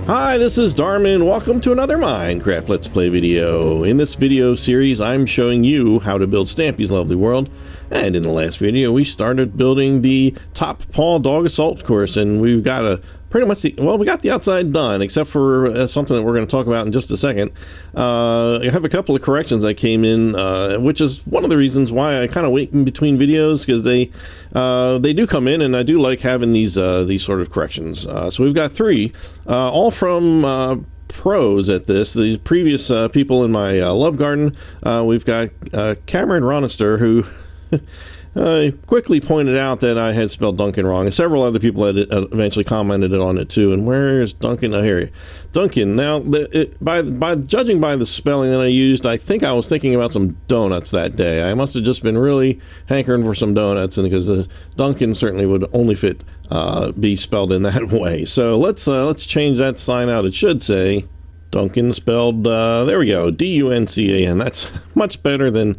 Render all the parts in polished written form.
Hi, this is Darman. Welcome to another Minecraft Let's Play video. In this video series, I'm showing you how to build Stampy's Lovely World. And in the last video, we started building the top paw dog assault course, and we've got a pretty much we got the outside done, except for something that we're going to talk about in just a second. I have a couple of corrections that came in, which is one of the reasons why I kind of wait in between videos, because they do come in, and I do like having these sort of corrections. So we've got three, all from pros at this. The previous people in my love garden. We've got Cameron Ronister, who quickly pointed out that I had spelled Duncan wrong, and several other people had eventually commented on it too. And where's Duncan? Oh, here, Duncan. Now, by judging by the spelling that I used, I think I was thinking about some donuts that day. I must have just been really hankering for some donuts, and because Duncan certainly would only fit be spelled in that way. So let's change that sign out. It should say Duncan spelled there we go, D-U-N-C-A-N. That's much better than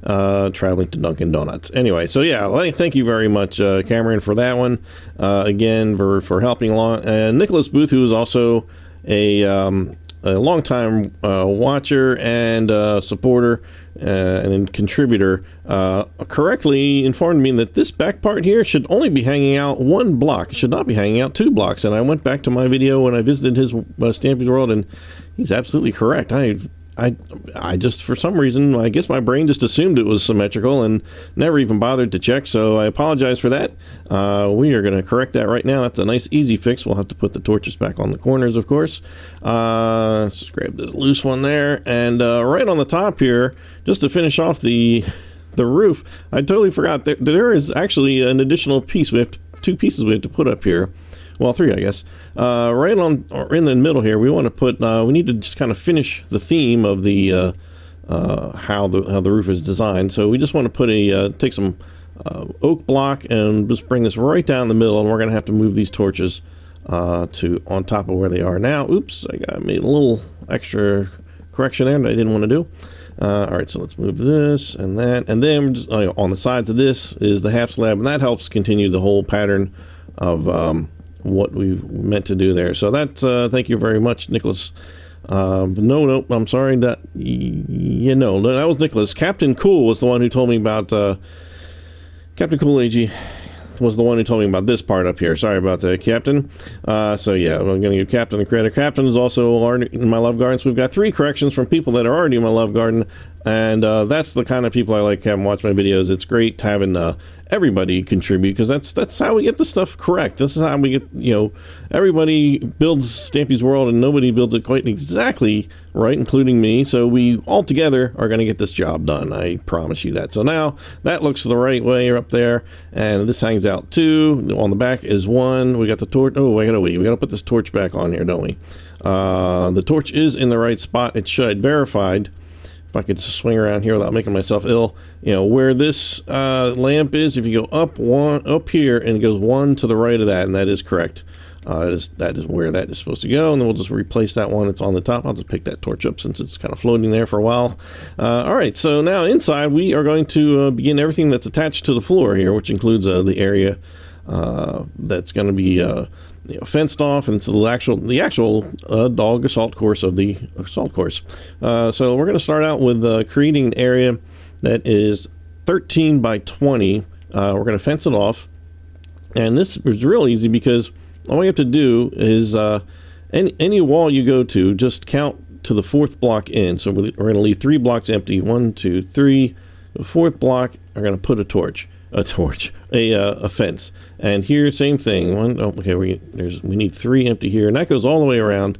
traveling to Dunkin' Donuts. Anyway, so yeah, thank you very much, Cameron, for that one. Again, for helping along. And Nicholas Booth, who is also a longtime watcher and supporter and contributor, correctly informed me that this back part here should only be hanging out one block. It should not be hanging out 2 blocks. And I went back to my video when I visited his Stampy's World, and he's absolutely correct. I just, for some reason, I guess my brain just assumed it was symmetrical and never even bothered to check, so I apologize for that. We are going to correct that right now. That's a nice, easy fix. We'll have to put the torches back on the corners, of course. Let's grab this loose one there, and right on the top here, just to finish off the roof, I totally forgot that there is actually an additional piece. We have 2 pieces we have to put up here. Well, 3, I guess. Right on, or in the middle here, we want to put. We need to just kind of finish the theme of the how the roof is designed. So we just want to put take some oak block and just bring this right down the middle, and we're going to have to move these torches to on top of where they are now. Oops, I made a little extra correction there that I didn't want to do. All right, so let's move this and that, and then just, on the sides of this is the half slab, and that helps continue the whole pattern of what we meant to do there. So that's thank you very much, Nicholas. No, I'm sorry, that that was Nicholas. Captain Cool was the one who told me about Captain Cool AG was the one who told me about this part up here. Sorry about that, Captain. So yeah, I'm going to give Captain the credit. Captain is also in my love garden, so we've got 3 corrections from people that are already in my love garden, and that's the kind of people I like having watch my videos. It's great having everybody contribute, because that's how we get the stuff correct. This is how we get, everybody builds Stampy's World and nobody builds it quite exactly right, including me. So we all together are going to get this job done. I promise you that. So now that looks the right way up there, and this hangs out 2. On the back is 1. We got the torch. Oh, we got to put this torch back on here, don't we? The torch is in the right spot. It should. Verified. If I could swing around here without making myself ill, where this lamp is, if you go up here, and it goes 1 to the right of that, and that is correct. That is where that is supposed to go, and then we'll just replace that one. It's on the top. I'll just pick that torch up since it's kind of floating there for a while. All right, so now inside we are going to begin everything that's attached to the floor here, which includes the area that's going to be fenced off, and it's the actual dog assault course of the assault course. So we're going to start out with creating an area that is 13 by 20. We're going to fence it off, and this is real easy because all we have to do is any wall you go to, just count to the 4th block in. So we're going to leave 3 blocks empty. 1, 2, 3. The 4th block, we're going to put a fence. And here, same thing. We need 3 empty here, and that goes all the way around.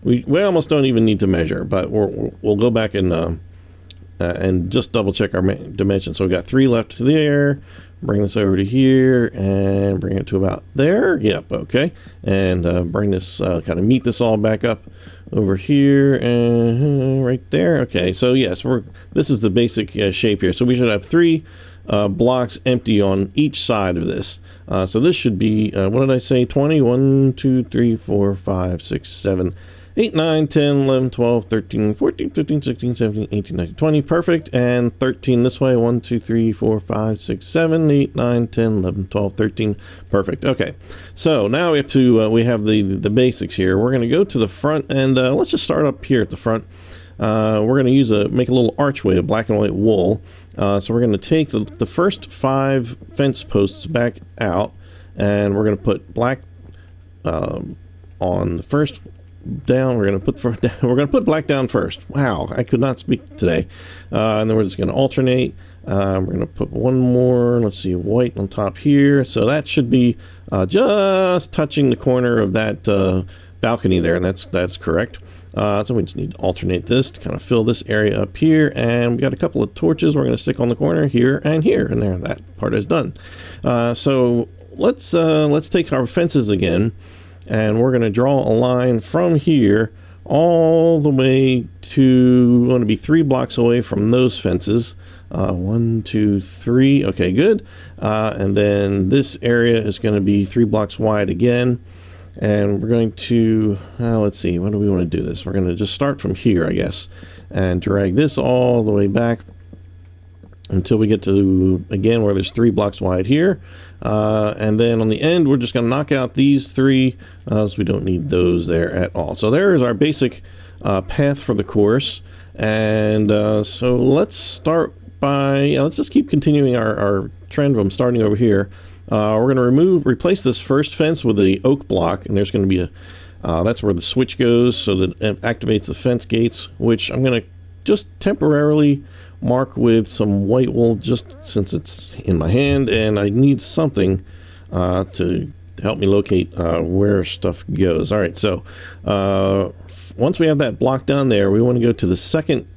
We almost don't even need to measure, but we'll go back and just double check our dimensions. So we got 3 left there. Bring this over to here and bring it to about there. Yep, okay. And bring this kind of meet this all back up over here and right there. Okay, so yes, this is the basic shape here. So we should have 3 blocks empty on each side of this. So this should be what did I say? 20, 1, 2, 3, 4, 5, 6, 7, 8, 9, 10, 11, 12, 13, 14, 15, 16, 17, 18, 19, 20. Perfect. And 13 this way. 1, 2, 3, 4, 5, 6, 7, 8, 9, 10, 11, 12, 13. Perfect. Okay. So now we have to, we have the basics here. We're going to go to the front, and let's just start up here at the front. We're going to use make a little archway of black and white wool. So we're going to take the first 5 fence posts back out, and we're going to put black on the first down. We're going to put black down first. Wow, I could not speak today. And then we're just going to alternate. We're going to put one more, let's see, white on top here. So that should be just touching the corner of that balcony there, and that's correct. So we just need to alternate this to kind of fill this area up here, and we got a couple of torches we're going to stick on the corner here, and there. That part is done. So let's take our fences again, and we're going to draw a line from here all the way to, we want to be 3 blocks away from those fences. 1, 2, 3. Okay, good. And then this area is going to be 3 blocks wide again. And we're going to, let's see, what do we want to do this? We're going to just start from here, I guess, and drag this all the way back until we get to, again, where there's 3 blocks wide here. And then on the end, we're just going to knock out these 3, so we don't need those there at all. So there is our basic path for the course. And so let's start by, let's just keep continuing our trend from starting over here. We're going to replace this first fence with the oak block, and there's going to be that's where the switch goes, so that it activates the fence gates, which I'm going to just temporarily mark with some white wool, just since it's in my hand, and I need something to help me locate where stuff goes. All right, so once we have that block down there, we want to go to the second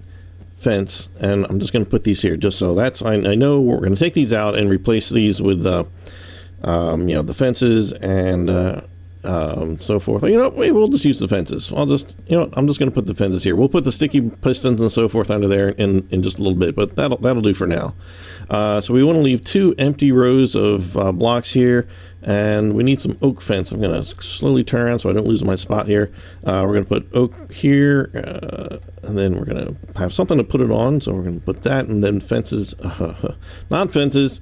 fence, and I'm just going to put these here, just so I know we're going to take these out and replace these with the fences and so forth. We'll just use the fences. I'm just going to put the fences here. We'll put the sticky pistons and so forth under there in just a little bit, but that'll do for now. So we want to leave 2 empty rows of blocks here, and we need some oak fence. I'm going to slowly turn around so I don't lose my spot here. We're going to put oak here, and then we're going to have something to put it on, so we're going to put that, and then fences, not fences.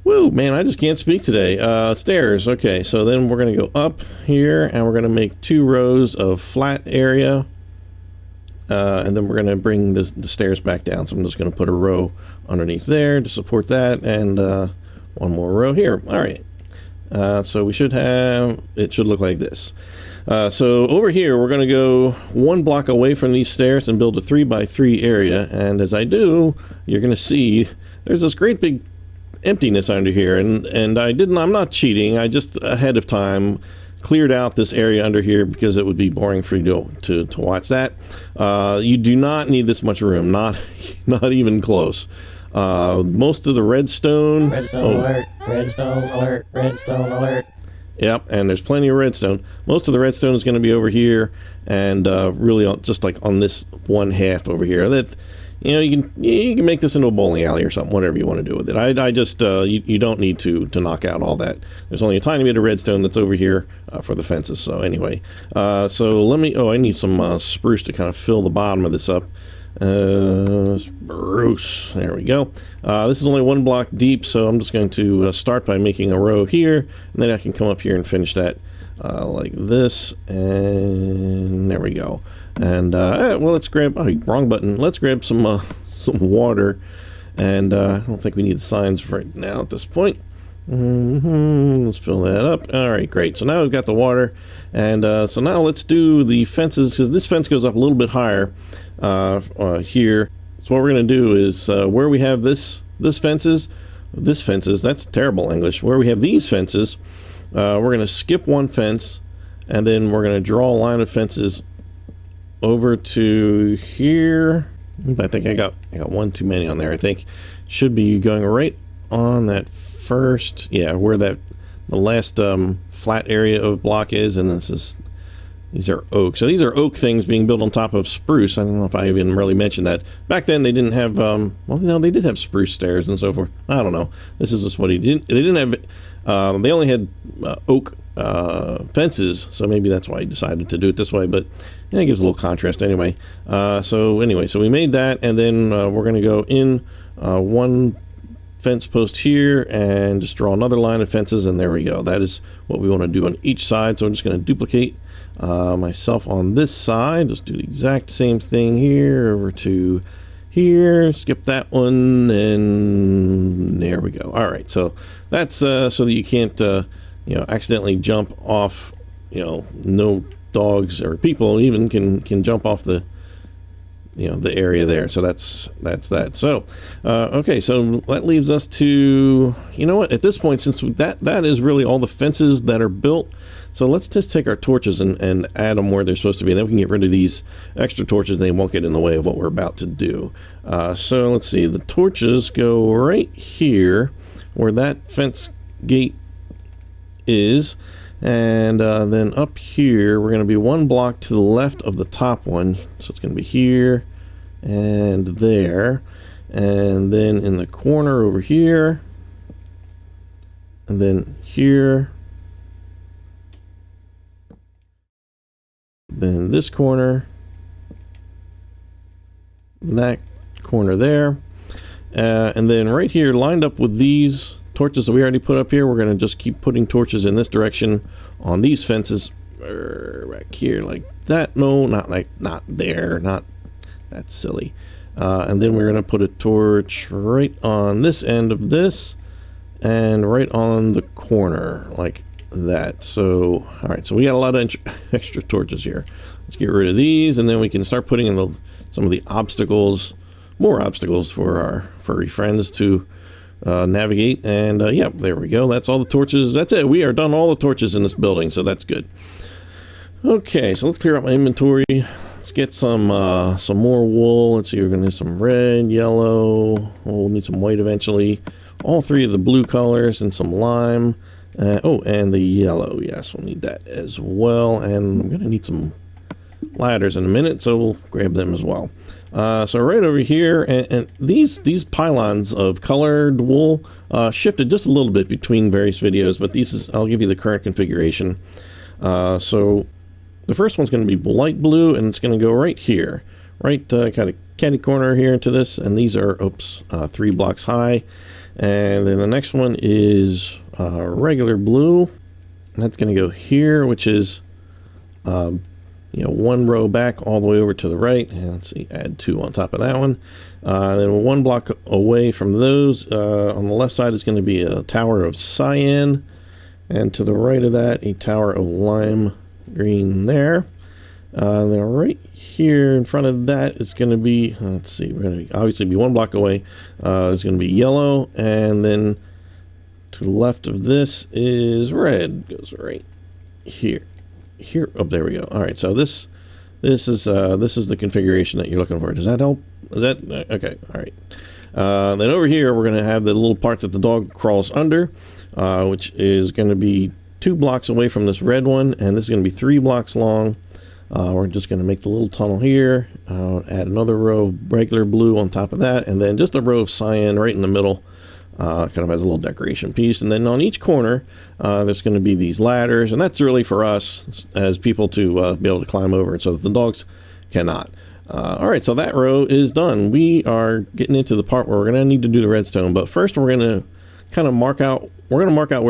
Woo, man, I just can't speak today. Stairs. Okay, so then we're going to go up here, and we're going to make 2 rows of flat area, and then we're going to bring the stairs back down. So I'm just going to put a row underneath there to support that, and one more row here. All right. So we should have, it should look like this. So over here, we're going to go 1 block away from these stairs and build a 3x3 area. And as I do, you're going to see there's this great big emptiness under here, and I'm not cheating. I just ahead of time cleared out this area under here because it would be boring for you to watch that. You do not need this much room, not even close. Most of the redstone alert, redstone alert, redstone alert. Yep, and there's plenty of redstone. Most of the redstone is going to be over here, and really just like on this one half over here. That you can make this into a bowling alley or something, whatever you want to do with it. I just you don't need to knock out all that. There's only a tiny bit of redstone that's over here for the fences. So anyway, so let me. I need some spruce to kind of fill the bottom of this up. Spruce. There we go. This is only 1 block deep, so I'm just going to start by making a row here, and then I can come up here and finish that like this, and there we go. And well, let's grab, wrong button. Let's grab some water, and I don't think we need the signs right now at this point. Let's fill that up. All right, great. So now we've got the water, and so now let's do the fences, because this fence goes up a little bit higher here. So what we're going to do is where we have this fences, that's terrible English. Where we have these fences, we're going to skip 1 fence, and then we're going to draw a line of fences over to here. I think I got 1 too many on there. I think should be going right on that first, where the last flat area of block is, and this is These are oak. So these are oak things being built on top of spruce. I don't know if I even really mentioned that. Back then they didn't have, well, no, they did have spruce stairs and so forth. I don't know. This is just what they didn't have, they only had oak fences, so maybe that's why he decided to do it this way, but yeah, it gives a little contrast anyway. So we made that, and then we're going to go in one fence post here and just draw another line of fences, and there we go. That is what we want to do on each side. So I'm just going to duplicate myself on this side, just do the exact same thing here, over to here, skip that one, and there we go. All right, so that's so that you can't you know, accidentally jump off. You know, no dogs or people even can jump off the, you know, the area there. So that's that. So okay, so that leaves us to, you know what, at this point, since that is really all the fences that are built, so let's just take our torches and add them where they're supposed to be, and then we can get rid of these extra torches and they won't get in the way of what we're about to do. So let's see, the torches go right here where that fence gate is, and then up here we're going to be one block to the left of the top one, so it's going to be here and there, and then in the corner over here, and then here, then this corner, that corner there, and then right here lined up with these torches that we already put up here, we're going to just keep putting torches in this direction on these fences back here like that. No, not there, not, that's silly. And then we're going to put a torch right on this end of this and right on the corner like that. So all right, so we got a lot of extra torches here. Let's get rid of these, and then we can start putting in some of the obstacles, more obstacles for our furry friends to navigate. And yep, there we go. That's all the torches. That's it. We are done all the torches in this building, so that's good. Okay, so let's clear out my inventory. Let's get some more wool. Let's see, we're gonna need some red, yellow. We'll need some white eventually. All three of the blue colors and some lime. Oh, and the yellow. Yes, we'll need that as well. And I'm gonna need some ladders in a minute, so we'll grab them as well. So right over here, and these pylons of colored wool shifted just a little bit between various videos, but I'll give you the current configuration. So the first one's going to be light blue, and it's going to go right here, right kind of catty corner here into this, and these are 3 blocks high. And then the next one is regular blue, and that's going to go here, which is you know, 1 row back all the way over to the right, and let's see, add 2 on top of that one. Then 1 block away from those, on the left side is going to be a tower of cyan, and to the right of that, a tower of lime green there. Then right here in front of that is going to be, let's see, we're going to obviously be 1 block away. It's going to be yellow, and then to the left of this is red. Goes right here. Oh, there we go. All right, so this is the configuration that you're looking for. Does that help? Is that okay? All right. Then over here we're going to have the little parts that the dog crawls under, which is going to be 2 blocks away from this red one, and this is going to be 3 blocks long. We're just going to make the little tunnel here, add another row of regular blue on top of that, and then just a row of cyan right in the middle, kind of as a little decoration piece. And then on each corner, there's going to be these ladders, and that's really for us as people to be able to climb over it so that the dogs cannot. All right, so that row is done. We are getting into the part where we're going to need to do the redstone, but first we're going to kind of mark out where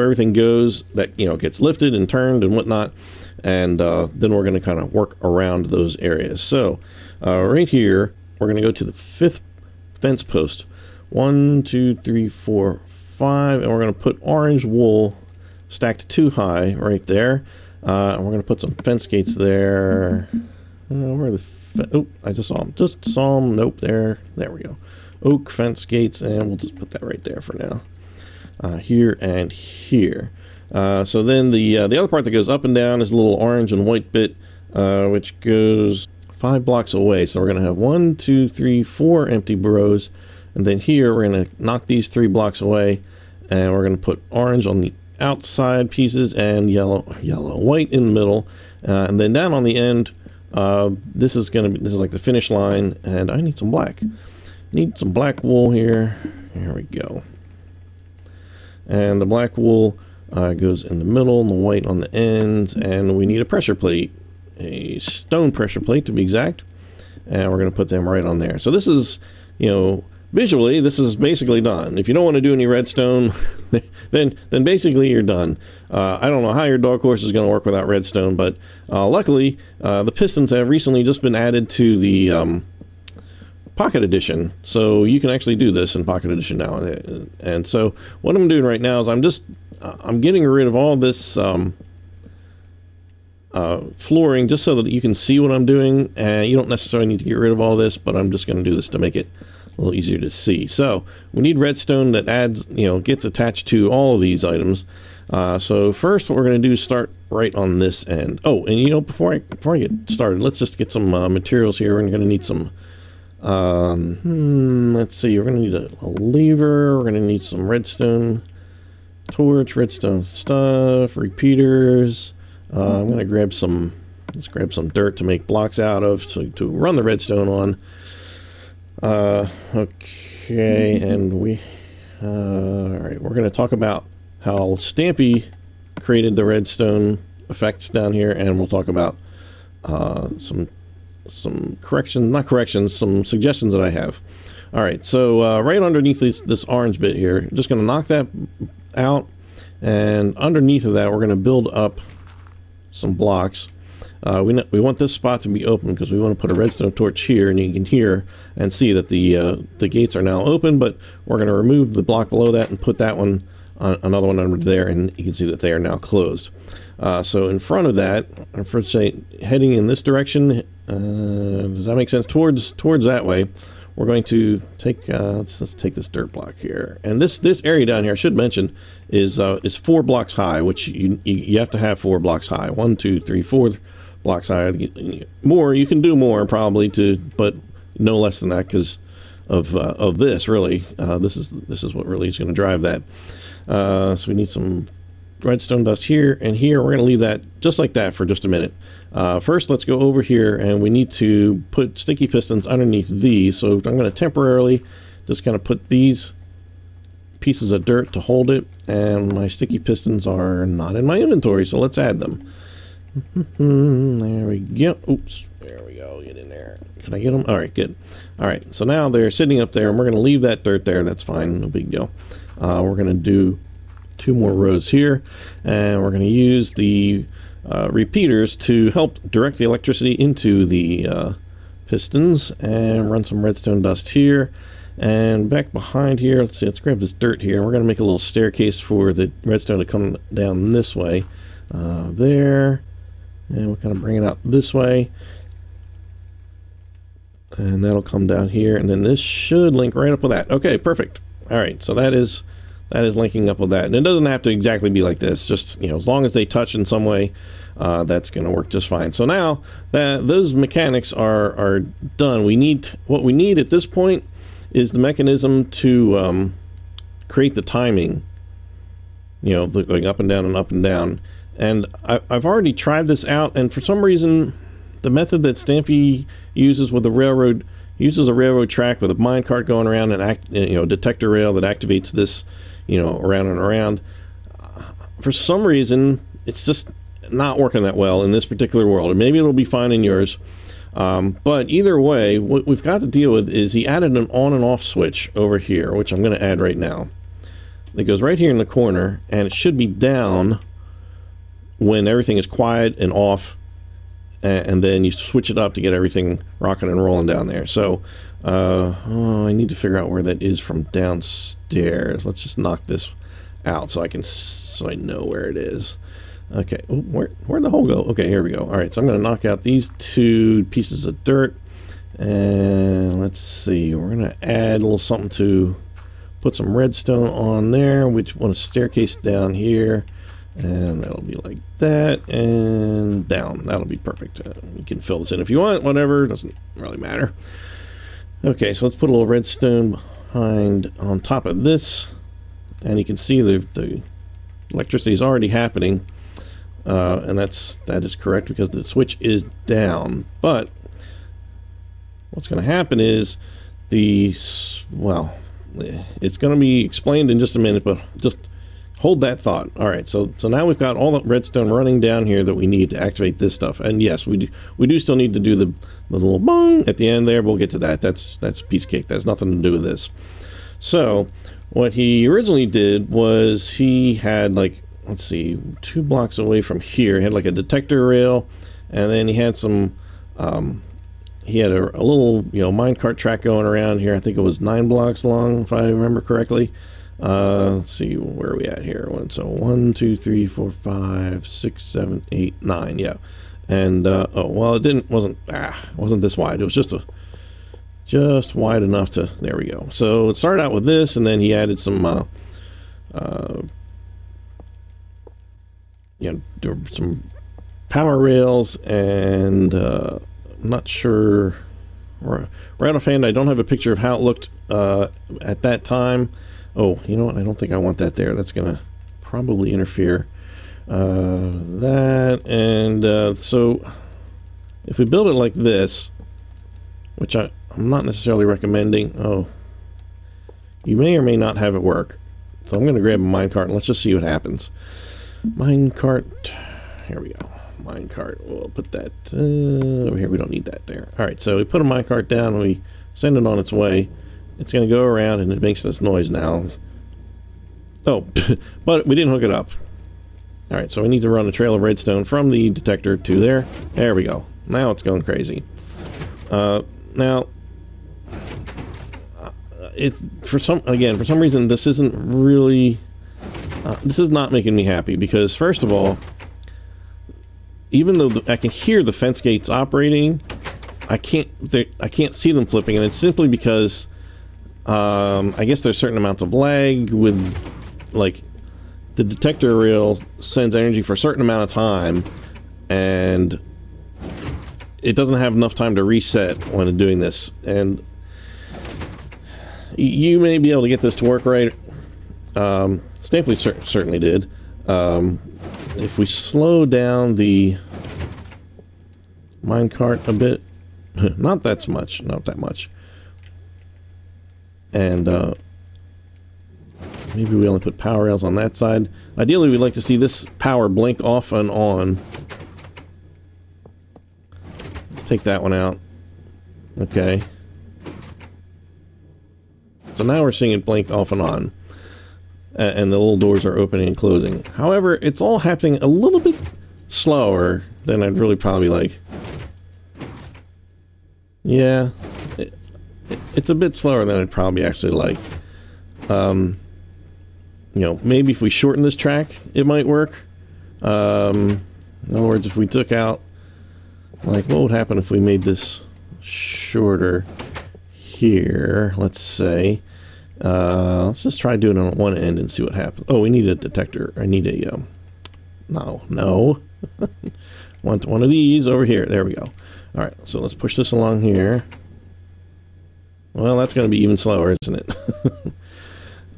everything goes that, you know, gets lifted and turned and whatnot, and then we're going to kind of work around those areas. So right here we're going to go to the 5th fence post. 1, 2, 3, 4, 5, and we're going to put orange wool stacked 2 high right there, and we're going to put some fence gates there. Where are the I just saw them. Nope, there we go. Oak fence gates, and we'll just put that right there for now. Here and here. So then the other part that goes up and down is a little orange and white bit, which goes 5 blocks away. So we're going to have 1, 2, 3, 4 empty rows, and then here we're going to knock these 3 blocks away, and we're going to put orange on the outside pieces and white in the middle, and then down on the end, this is like the finish line, and I need some black. Need some black wool here. Here we go. And the black wool goes in the middle and the white on the ends, and we need a pressure plate, a stone pressure plate to be exact, and we're going to put them right on there. So this is, visually this is basically done. If you don't want to do any redstone, then basically you're done. I don't know how your dog course is going to work without redstone, but luckily the Pistons have recently just been added to the Pocket Edition, so you can actually do this in Pocket Edition now. And so what I'm doing right now is I'm getting rid of all this flooring just so that you can see what I'm doing, and you don't necessarily need to get rid of all this, but I'm just going to do this to make it a little easier to see. So we need redstone that adds, gets attached to all of these items. So first what we're going to do is start right on this end. Oh, and before I get started, let's just get some materials here. We're going to need some let's see, we're going to need a lever, we're going to need some redstone torch, redstone stuff, repeaters. I'm going to let's grab some dirt to make blocks out of, to run the redstone on. Okay, and alright, we're going to talk about how Stampy created the redstone effects down here, and we'll talk about some some suggestions that I have. Alright, so right underneath this orange bit here, I'm just going to knock that out, and underneath of that we're going to build up some blocks. We want this spot to be open because we want to put a redstone torch here, and you can hear and see that the gates are now open, but we're going to remove the block below that and put that one on, another one under there, and you can see that they are now closed. So in front of that, first say heading in this direction, does that make sense? Towards that way, we're going to take let's take this dirt block here, and this area down here, I should mention, is 4 blocks high, which you have to have 4 blocks high. 1, 2, 3, 4 blocks high. More, you can do more probably, but no less than that because of this. Really, this is what really is going to drive that. So we need some redstone dust here and here. We're going to leave that just like that for just a minute. First, let's go over here, and we need to put sticky pistons underneath these. So I'm going to temporarily just kind of put these pieces of dirt to hold it, and my sticky pistons are not in my inventory, so let's add them. There we go. Oops, there we go. Get in there. Can I get them? All right, good. All right, so now they're sitting up there, and we're going to leave that dirt there. That's fine, no big deal. We're going to do 2 more rows here, and we're going to use the repeaters to help direct the electricity into the pistons, and run some redstone dust here. And back behind here, let's see, let's grab this dirt here. We're going to make a little staircase for the redstone to come down this way. There. And we'll kind of bring it out this way. And that'll come down here. And then this should link right up with that. Okay, perfect. Alright, so that is linking up with that. And it doesn't have to exactly be like this. Just, as long as they touch in some way, that's going to work just fine. So now that those mechanics are done, what we need at this point is the mechanism to create the timing, going up and down and up and down. And I've already tried this out, and for some reason the method that Stampy uses with the railroad, uses a railroad track with a minecart going around and detector rail that activates this, around and around. For some reason it's just not working that well in this particular world, and maybe it'll be fine in yours. But either way, what we've got to deal with is he added an on and off switch over here, which I'm going to add right now. It goes right here in the corner, and it should be down when everything is quiet and off, and then you switch it up to get everything rocking and rolling down there. So I need to figure out where that is from downstairs. Let's just knock this out so I know where it is. Okay, where'd the hole go? Okay, here we go. All right, so I'm going to knock out these 2 pieces of dirt, and let's see, we're going to add a little something to put some redstone on there. We want a staircase down here, and that'll be like that, and down. That'll be perfect. You can fill this in if you want, whatever, doesn't really matter. Okay, so let's put a little redstone on top of this, and you can see the electricity is already happening, and that is correct because the switch is down. But what's going to happen is it's going to be explained in just a minute, but just hold that thought. All right, so now we've got all the redstone running down here that we need to activate this stuff. And yes, we do still need to do the little bong at the end there. We'll get to that. That's a piece of cake. That's nothing to do with this. So what he originally did was he had, like, let's see, 2 blocks away from here, he had like a detector rail, and then he had some he had a little, minecart track going around here. I think it was 9 blocks long, if I remember correctly. Let's see, where are we at here? So 1, 2, 3, 4, 5, 6, 7, 8, 9. Yeah, and it wasn't this wide. It was just wide enough to. There we go. So it started out with this, and then he added some some power rails, and I'm not sure. Right offhand, I don't have a picture of how it looked at that time. Oh, you know what? I don't think I want that there. That's going to probably interfere. So if we build it like this, which I'm not necessarily recommending. Oh, you may or may not have it work. So I'm going to grab a minecart and let's just see what happens. Minecart. Here we go. Minecart. We'll put that over here. We don't need that there. All right, so we put a minecart down and we send it on its way. It's going to go around and it makes this noise now. Oh, but we didn't hook it up. All right, so we need to run a trail of redstone from the detector to there. There we go. Now it's going crazy. Now, for some reason, this isn't really. This is not making me happy because, first of all, even though I can hear the fence gates operating, I can't see them flipping, and it's simply because I guess there's certain amounts of lag with, like, the detector rail sends energy for a certain amount of time, and it doesn't have enough time to reset when doing this. And you may be able to get this to work right. Stampy's certainly did. If we slow down the minecart a bit, not that much, and maybe we only put power rails on that side. Ideally, we'd like to see this power blink off and on. Let's take that one out. Okay. So now we're seeing it blink off and on. And the little doors are opening and closing. However, it's all happening a little bit slower than I'd really probably like. Yeah, it's a bit slower than I'd probably actually like. Maybe if we shorten this track, it might work. In other words, if we took out, like, what would happen if we made this shorter here, let's say. Let's just try doing it on one end and see what happens. Oh, we need a detector. I need a, no. Want one of these over here. There we go. All right, so let's push this along here. Well, that's going to be even slower, isn't it?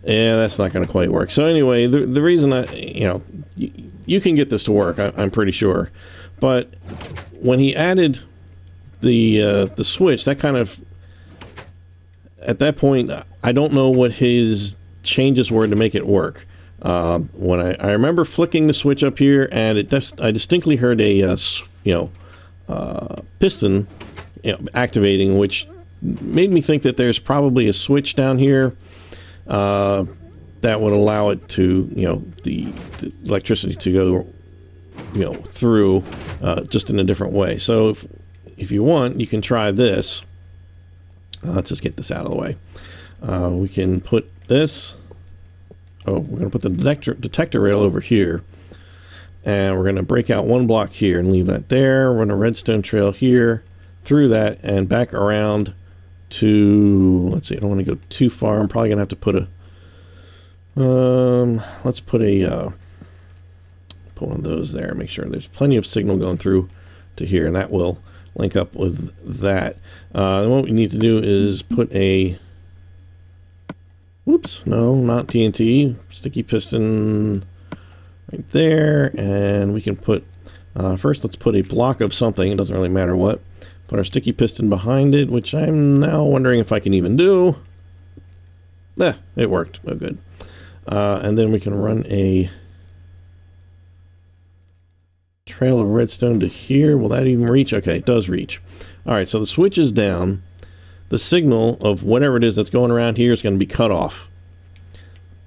Yeah, that's not going to quite work. So anyway, the reason you can get this to work, I'm pretty sure. But when he added the switch, that kind of, at that point, I don't know what his changes were to make it work. When I remember flicking the switch up here, and I distinctly heard a piston activating, which made me think that there's probably a switch down here that would allow it to, the electricity to go, through just in a different way. So if you want, you can try this. Let's just get this out of the way. We can put this. Oh, we're going to put the detector rail over here. And we're going to break out one block here and leave that there. Run a redstone trail here, through that, and back around to, let's see, I don't want to go too far. I'm probably going to have to put a, let's put one of those there. Make sure there's plenty of signal going through to here, and that will link up with that. Then what we need to do is put a, whoops, no, not TNT, sticky piston right there, and we can put, first let's put a block of something, it doesn't really matter what. Put our sticky piston behind it, which I'm now wondering if I can even do. It worked. Oh, good. And then we can run a trail of redstone to here. Will that even reach? Okay, it does reach. All right, so the switch is down. The signal of whatever it is that's going around here is going to be cut off.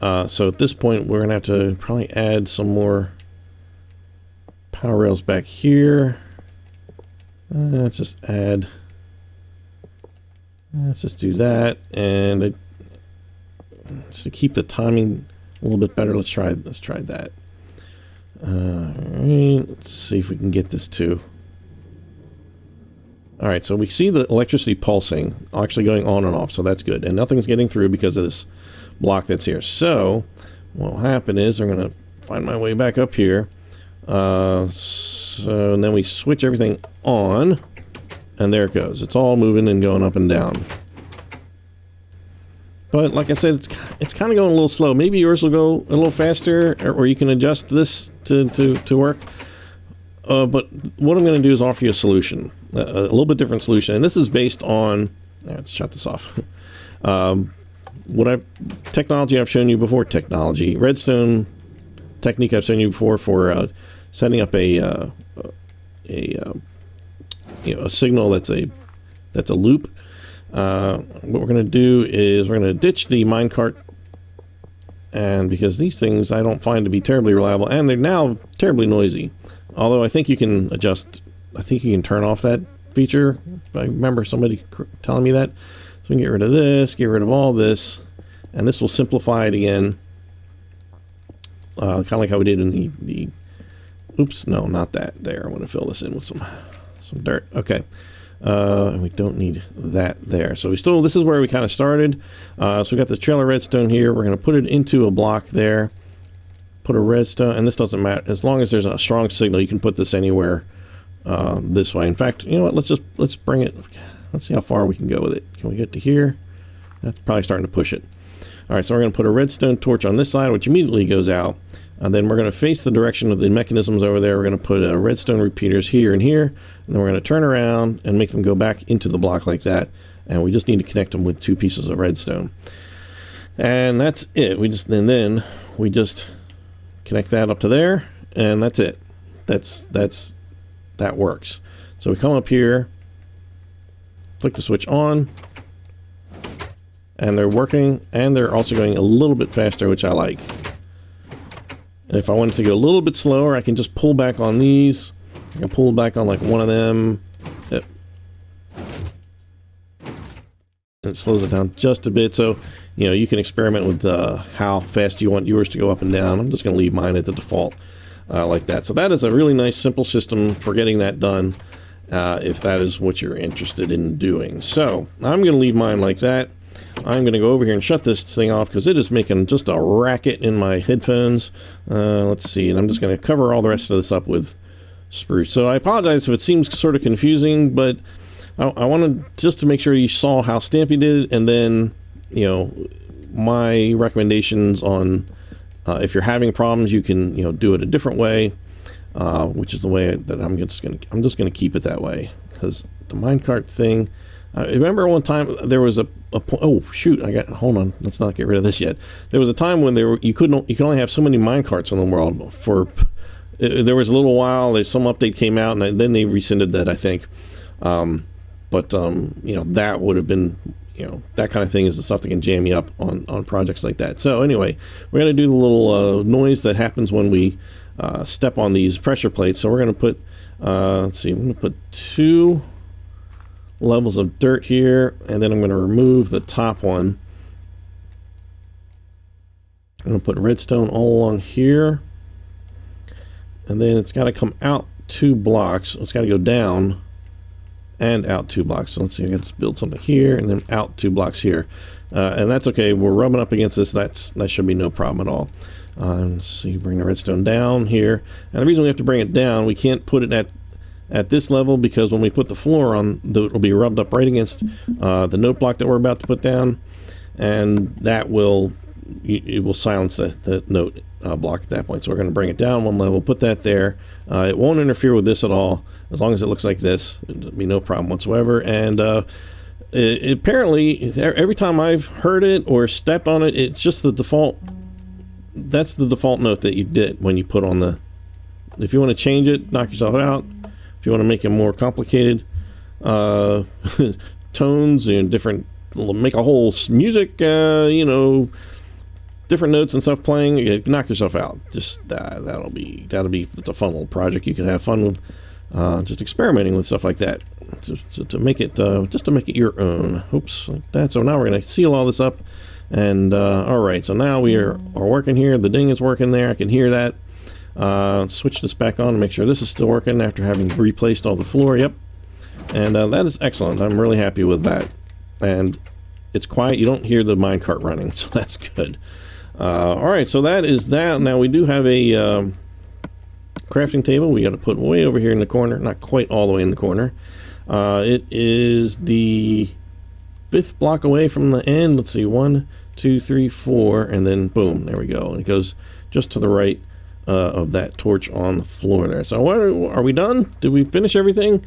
So at this point, we're going to have to probably add some more power rails back here. Let's just add. Let's just do that, and just to keep the timing a little bit better, let's try that. Alright, let's see if we can get this to. Alright, so we see the electricity pulsing, actually going on and off, so that's good. And nothing's getting through because of this block that's here. So, what will happen is I'm going to find my way back up here. So, and then we switch everything on, and there it goes. It's all moving and going up and down. But like I said, it's kind of going a little slow. Maybe yours will go a little faster, or you can adjust this to work. But what I'm going to do is offer you a solution, a little bit different solution. And this is based on, let's shut this off. Technology I've shown you before, Redstone technique I've shown you before for setting up a signal that's a loop. What we're going to do is we're going to ditch the minecart, and because these things I don't find to be terribly reliable, and they're now terribly noisy. Although I think you can adjust, I think you can turn off that feature. If I remember somebody telling me that. So we can get rid of this, get rid of all this, and this will simplify it again. Kind of like how we did in the oops, no, not that. There, I want to fill this in with some dirt. Okay. And we don't need that there. So this is where we kind of started. So we got this trail of redstone here. We're going to put it into a block there. Put a redstone, and this doesn't matter. As long as there's a strong signal, you can put this anywhere this way. In fact, you know what? Let's bring it. Let's see how far we can go with it. Can we get to here? That's probably starting to push it. All right, so we're going to put a redstone torch on this side, which immediately goes out. And then we're going to face the direction of the mechanisms over there. We're going to put redstone repeaters here and here. And then we're going to turn around and make them go back into the block like that. And we just need to connect them with 2 pieces of redstone. And that's it. Then we just connect that up to there, and that's it. That works. So we come up here, flick the switch on, and they're working, and they're also going a little bit faster, which I like. And if I wanted to go a little bit slower, I can just pull back on these. I can pull back on like one of them. And it slows it down just a bit. So, you know, you can experiment with how fast you want yours to go up and down. I'm just going to leave mine at the default like that. So that is a really nice, simple system for getting that done if that is what you're interested in doing. So I'm going to leave mine like that. I'm going to go over here and shut this thing off because it is making just a racket in my headphones. Let's see, and I'm just going to cover all the rest of this up with spruce. So I apologize if it seems sort of confusing, but I wanted just to make sure you saw how Stampy did it, and then, you know, my recommendations on if you're having problems, you can, you know, do it a different way, which is the way that I'm just gonna keep it that way, because the minecart thing. I remember one time there was oh shoot, hold on, let's not get rid of this yet. There was a time when you could only have so many minecarts in the world. There was a little while, some update came out, and then they rescinded that, I think. You know, that would have been, you know, that kind of thing is the stuff that can jam you up on projects like that. So anyway, we're going to do the little noise that happens when we step on these pressure plates. So we're going to put, let's see, I'm going to put 2 levels of dirt here, and then I'm going to remove the top one. I'm going to put redstone all along here, and then it's got to come out 2 blocks. It's got to go down and out 2 blocks. So let's see, I got to build something here and then out 2 blocks here, and that's okay. We're rubbing up against this. That should be no problem at all. So you bring the redstone down here, and the reason we have to bring it down, we can't put it at this level, because when we put the floor on, it'll be rubbed up right against the note block that we're about to put down, and that will it will silence the note block at that point. So we're going to bring it down one level, put that there. It won't interfere with this at all, as long as it looks like this. It'll be no problem whatsoever. And apparently, every time I've heard it or stepped on it, it's just the default. That's the default note that you did when you put on the. If you want to change it, knock yourself out. If you want to make it more complicated, tones and different, make a whole music, different notes and stuff playing, you knock yourself out. Just that'll be it's a fun little project you can have fun with, just experimenting with stuff like that, just to make it your own. Oops, like that. So now we're gonna seal all this up, and all right. So now we are working here. The ding is working there. I can hear that. Switch this back on to make sure this is still working after having replaced all the floor. Yep, and that is excellent. I'm really happy with that, and it's quiet. You don't hear the minecart running, so that's good. All right, so that is that. Now we do have a crafting table. We got to put way over here in the corner, not quite all the way in the corner. It is the 5th block away from the end. Let's see, 1, 2, 3, 4, and then boom, there we go. And it goes just to the right of that torch on the floor there. So what are we done? Did we finish everything?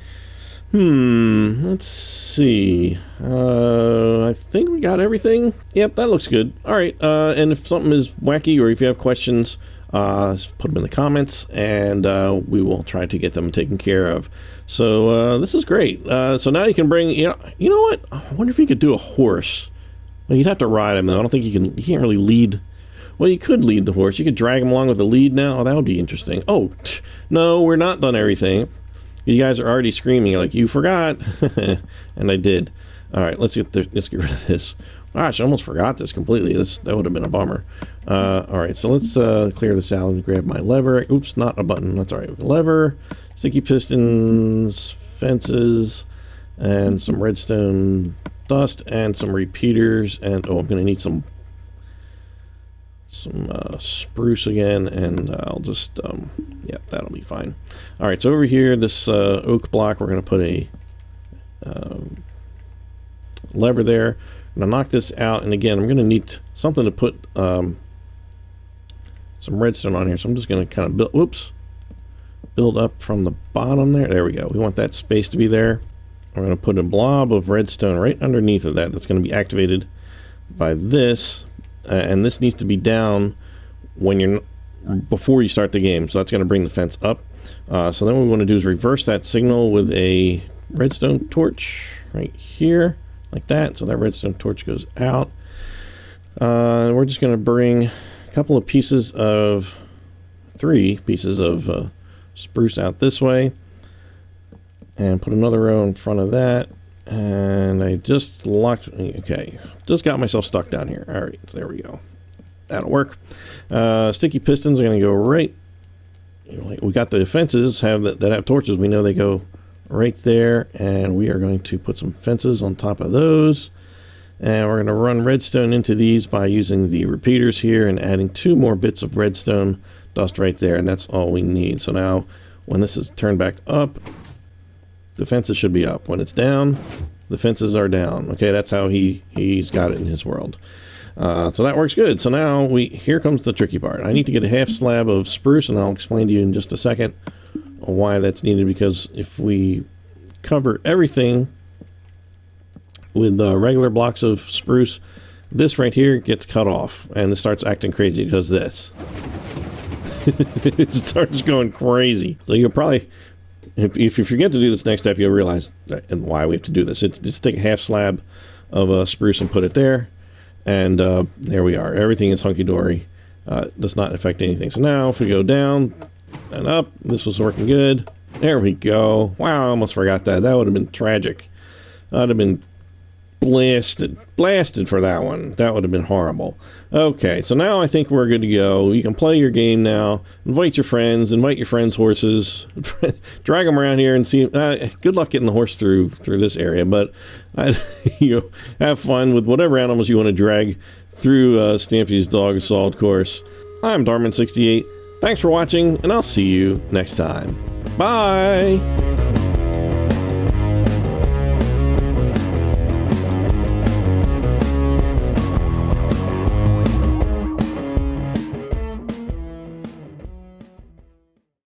Let's see. I think we got everything. Yep, that looks good. All right, and if something is wacky or if you have questions, put them in the comments, and we will try to get them taken care of. So this is great. So now you can bring, you know what? I wonder if you could do a horse. Well, you'd have to ride him though. I don't think you can't really lead. Well, you could lead the horse. You could drag him along with the lead now. Oh, that would be interesting. Oh, no, we're not done everything. You guys are already screaming like, you forgot. And I did. All right, let's get rid of this. Gosh, I almost forgot this completely. That would have been a bummer. All right, so let's clear this out and grab my lever. Oops, not a button. That's all right. Lever, sticky pistons, fences, and some redstone dust, and some repeaters. And, oh, I'm going to need some spruce again, and I'll just yeah, that'll be fine. All right, so over here, this oak block, we're going to put a lever there. I'm going to knock this out, and again, I'm going to need something to put some redstone on here, so I'm just going to kind of build up from the bottom there. There we go. We want that space to be there. We're going to put a blob of redstone right underneath of that. That's going to be activated by this. And this needs to be down when before you start the game, so that's going to bring the fence up. So then what we want to do is reverse that signal with a redstone torch right here, like that. So that redstone torch goes out. We're just going to bring a couple of pieces of 3 pieces of spruce out this way, and put another row in front of that. And I just just got myself stuck down here. All right, so there we go. That'll work. Sticky pistons are going to go right. We got the fences that have torches. We know they go right there, and we are going to put some fences on top of those. And we're going to run redstone into these by using the repeaters here and adding 2 more bits of redstone dust right there, and that's all we need. So now, when this is turned back up, the fences should be up. When it's down, the fences are down. Okay, that's how he's got it in his world. So that works good. So now here comes the tricky part. I need to get a half slab of spruce, and I'll explain to you in just a second why that's needed, because if we cover everything with regular blocks of spruce, this right here gets cut off, and it starts acting crazy. It does this. It starts going crazy. So you'll probably... If you forget to do this next step, you'll realize why we have to do this. It's just take a half slab of spruce and put it there, and there we are. Everything is hunky-dory. Does not affect anything. So now if we go down and up, this was working good. There we go. Wow, I almost forgot that. That would have been tragic. I'd have been blasted for that one. That would have been horrible. Okay, so now I think we're good to go. You can play your game now. Invite your friends horses, drag them around here and see. Good luck getting the horse through this area, but have fun with whatever animals you want to drag through Stampy's Dog Assault course. I'm Darman68. Thanks for watching, and I'll see you next time. Bye!